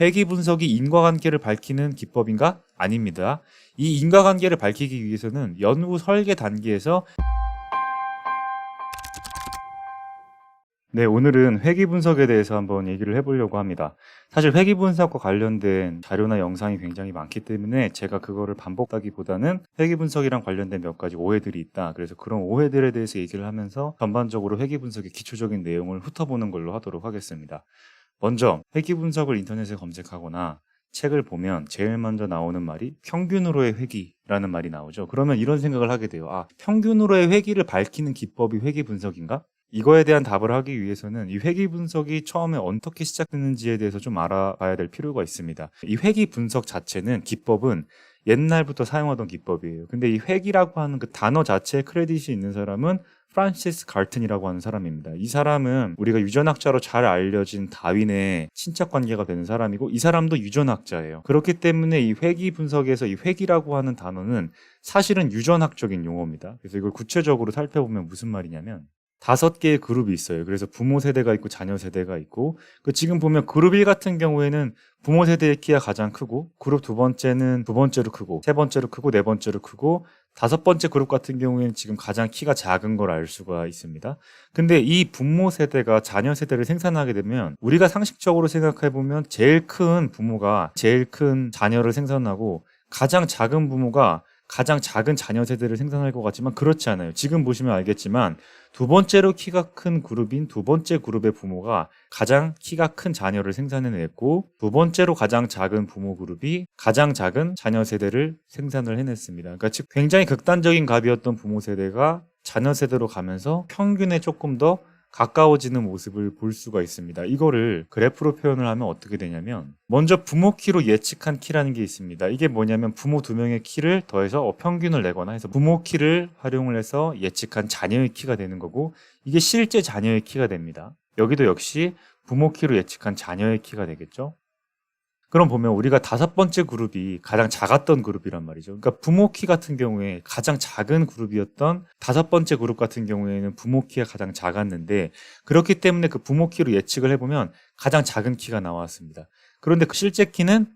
회귀 분석이 인과관계를 밝히는 기법인가? 아닙니다. 이 인과관계를 밝히기 위해서는 연구 설계 단계에서 오늘은 회귀 분석에 대해서 한번 얘기를 해보려고 합니다. 사실 회귀 분석과 관련된 자료나 영상이 굉장히 많기 때문에 제가 그거를 반복하기보다는 회귀 분석이랑 관련된 몇 가지 오해들이 있다. 그래서 그런 오해들에 대해서 얘기를 하면서 전반적으로 회귀 분석의 기초적인 내용을 훑어보는 걸로 하도록 하겠습니다. 먼저 회귀 분석을 인터넷에 검색하거나 책을 보면 제일 먼저 나오는 말이 평균으로의 회귀라는 말이 나오죠. 그러면 이런 생각을 하게 돼요. 평균으로의 회귀를 밝히는 기법이 회귀 분석인가? 이거에 대한 답을 하기 위해서는 이 회귀 분석이 처음에 어떻게 시작됐는지에 대해서 좀 알아봐야 될 필요가 있습니다. 이 회귀 분석 자체는 기법은 옛날부터 사용하던 기법이에요. 근데 이 회귀라고 하는 그 단어 자체에 크레딧이 있는 사람은 프란시스 갈튼이라고 하는 사람입니다. 이 사람은 우리가 유전학자로 잘 알려진 다윈의 친척 관계가 되는 사람이고 이 사람도 유전학자예요. 그렇기 때문에 이 회귀 분석에서 이 회귀라고 하는 단어는 사실은 유전학적인 용어입니다. 그래서 이걸 구체적으로 살펴보면 무슨 말이냐면 5개의 그룹이 있어요. 그래서 부모 세대가 있고 자녀 세대가 있고 지금 보면 그룹 1 같은 경우에는 부모 세대의 키가 가장 크고 그룹 두 번째는 두 번째로 크고 세 번째로 크고 네 번째로 크고 5번째 그룹 같은 경우에는 지금 가장 키가 작은 걸 알 수가 있습니다. 근데 이 부모 세대가 자녀 세대를 생산하게 되면 우리가 상식적으로 생각해보면 제일 큰 부모가 제일 큰 자녀를 생산하고 가장 작은 부모가 가장 작은 자녀 세대를 생산할 것 같지만 그렇지 않아요. 지금 보시면 알겠지만 두 번째로 키가 큰 그룹인 두 번째 그룹의 부모가 가장 키가 큰 자녀를 생산해냈고 두 번째로 가장 작은 부모 그룹이 가장 작은 자녀 세대를 생산을 해냈습니다. 그러니까 즉 굉장히 극단적인 값이었던 부모 세대가 자녀 세대로 가면서 평균에 조금 더 가까워지는 모습을 볼 수가 있습니다. 이거를 그래프로 표현을 하면 어떻게 되냐면 먼저 부모 키로 예측한 키라는 게 있습니다. 이게 뭐냐면 부모 2명의 키를 더해서 평균을 내거나 해서 부모 키를 활용을 해서 예측한 자녀의 키가 되는 거고 이게 실제 자녀의 키가 됩니다. 여기도 역시 부모 키로 예측한 자녀의 키가 되겠죠. 그럼 보면 우리가 5번째 그룹이 가장 작았던 그룹이란 말이죠. 그러니까 부모 키 같은 경우에 가장 작은 그룹이었던 5번째 그룹 같은 경우에는 부모 키가 가장 작았는데 그렇기 때문에 그 부모 키로 예측을 해보면 가장 작은 키가 나왔습니다. 그런데 그 실제 키는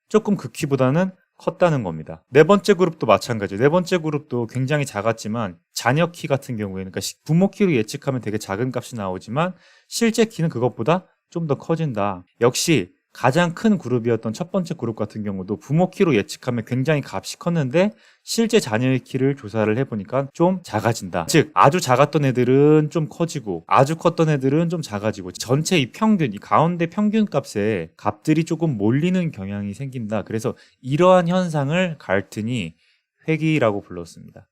조금 그 키보다는 컸다는 겁니다. 4번째 그룹도 마찬가지예요. 4번째 그룹도 굉장히 작았지만 자녀 키 같은 경우에는 그러니까 부모 키로 예측하면 되게 작은 값이 나오지만 실제 키는 그것보다 좀 더 커진다. 역시 가장 큰 그룹이었던 첫 번째 그룹 같은 경우도 부모 키로 예측하면 굉장히 값이 컸는데 실제 자녀의 키를 조사를 해보니까 좀 작아진다. 즉 아주 작았던 애들은 좀 커지고 아주 컸던 애들은 좀 작아지고 전체 이 평균, 이 가운데 평균 값에 값들이 조금 몰리는 경향이 생긴다. 그래서 이러한 현상을 갈튼이 회귀라고 불렀습니다.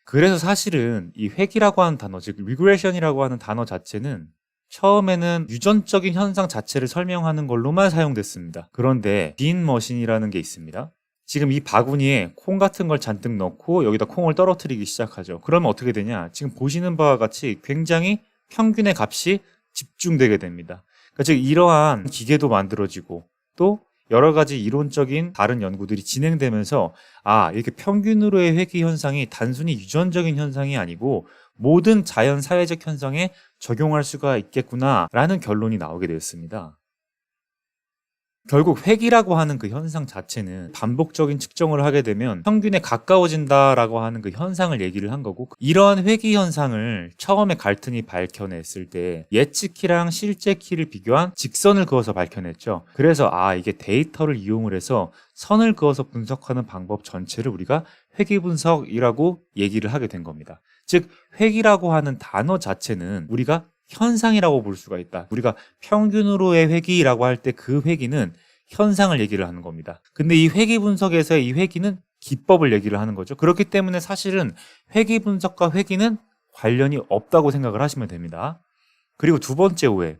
그래서 사실은 이 회귀라고 하는 단어, 즉 리그레션이라고 하는 단어 자체는 처음에는 유전적인 현상 자체를 설명하는 걸로만 사용됐습니다. 그런데 빈 머신이라는 게 있습니다. 지금 이 바구니에 콩 같은 걸 잔뜩 넣고 여기다 콩을 떨어뜨리기 시작하죠. 그러면 어떻게 되냐? 지금 보시는 바와 같이 굉장히 평균의 값이 집중되게 됩니다. 그러니까 즉 이러한 기계도 만들어지고 또 여러 가지 이론적인 다른 연구들이 진행되면서 이렇게 평균으로의 회귀 현상이 단순히 유전적인 현상이 아니고 모든 자연 사회적 현상에 적용할 수가 있겠구나라는 결론이 나오게 되었습니다. 결국 회귀라고 하는 그 현상 자체는 반복적인 측정을 하게 되면 평균에 가까워진다라고 하는 그 현상을 얘기를 한 거고 이러한 회귀 현상을 처음에 갈튼이 밝혀냈을 때 예측 키랑 실제 키를 비교한 직선을 그어서 밝혀냈죠. 그래서 이게 데이터를 이용을 해서 선을 그어서 분석하는 방법 전체를 우리가 회귀 분석이라고 얘기를 하게 된 겁니다. 즉 회귀라고 하는 단어 자체는 우리가 현상이라고 볼 수가 있다. 우리가 평균으로의 회귀라고 할 때 그 회귀는 현상을 얘기를 하는 겁니다. 근데 이 회귀 분석에서의 이 회귀는 기법을 얘기를 하는 거죠. 그렇기 때문에 사실은 회귀 분석과 회귀는 관련이 없다고 생각을 하시면 됩니다. 그리고 두 번째 오해.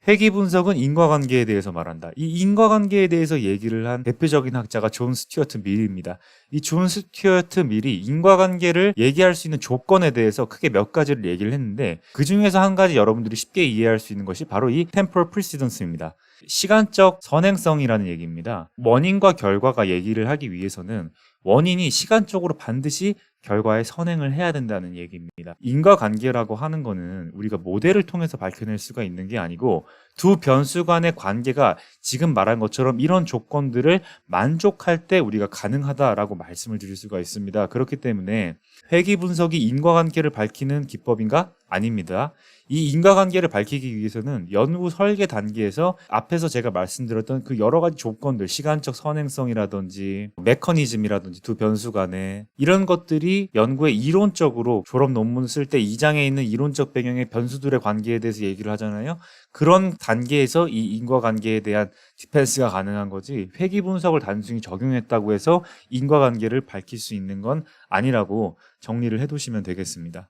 회귀 분석은 인과관계에 대해서 말한다. 이 인과관계에 대해서 얘기를 한 대표적인 학자가 존 스튜어트 밀입니다. 이 존 스튜어트 밀이 인과관계를 얘기할 수 있는 조건에 대해서 크게 몇 가지를 얘기를 했는데 그 중에서 한 가지 여러분들이 쉽게 이해할 수 있는 것이 바로 이 temporal precedence입니다. 시간적 선행성이라는 얘기입니다. 원인과 결과가 얘기를 하기 위해서는 원인이 시간적으로 반드시 결과에 선행을 해야 된다는 얘기입니다. 인과관계라고 하는 거는 우리가 모델을 통해서 밝혀낼 수가 있는 게 아니고 두 변수 간의 관계가 지금 말한 것처럼 이런 조건들을 만족할 때 우리가 가능하다라고 말씀을 드릴 수가 있습니다. 그렇기 때문에 회귀 분석이 인과관계를 밝히는 기법인가? 아닙니다. 이 인과관계를 밝히기 위해서는 연구 설계 단계에서 앞에서 제가 말씀드렸던 그 여러 가지 조건들, 시간적 선행성이라든지 메커니즘이라든지 두 변수 간에 이런 것들이 연구에 이론적으로 졸업 논문 쓸 때 2장에 있는 이론적 배경의 변수들의 관계에 대해서 얘기를 하잖아요. 그런 단계에서 이 인과관계에 대한 디펜스가 가능한 거지 회귀 분석을 단순히 적용했다고 해서 인과관계를 밝힐 수 있는 건 아니라고 정리를 해두시면 되겠습니다.